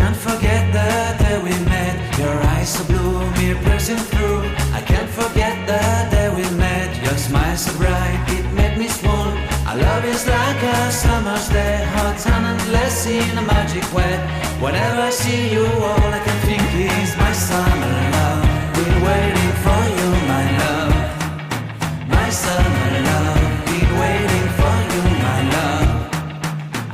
can't forget the day we met. Your eyes so blue, me piercing through. I can't forget the day we met. Your smile so bright, it made me swoon. Our love is like a summer's day, hot and endless in a magic way. Whenever I see you, all I can think is my summer love. Been waiting for you, my love. My summer love. Been waiting for you, my love.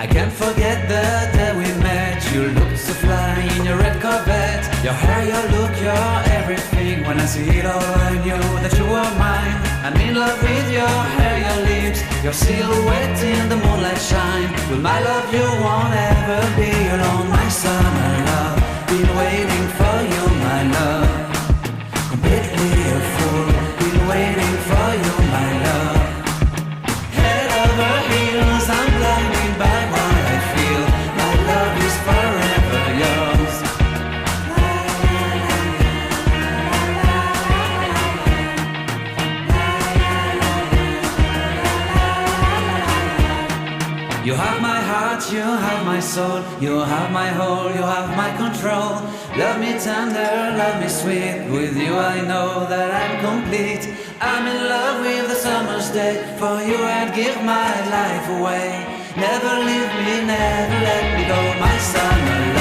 I can't forget the day we met. You looked so fly in your red Corvette. Your hair, your look, your everything. When I see it all, I knew that you were mine. I'm in love with your hair, your lips, your silhouette in the moonlight shine. With my love you won't ever be alone. My summer love, been waiting for you, my love. Completely a fool, been waiting for you, my love. Head over heels, I'm blinded by what I feel. My love is forever yours. You have my heart, you have my soul, you have my whole, you have my control. Love me tender, love me sweet. With you I know that I'm complete. I'm in love with the summer's day. For you I'd give my life away. Never leave me, never let me go. My summer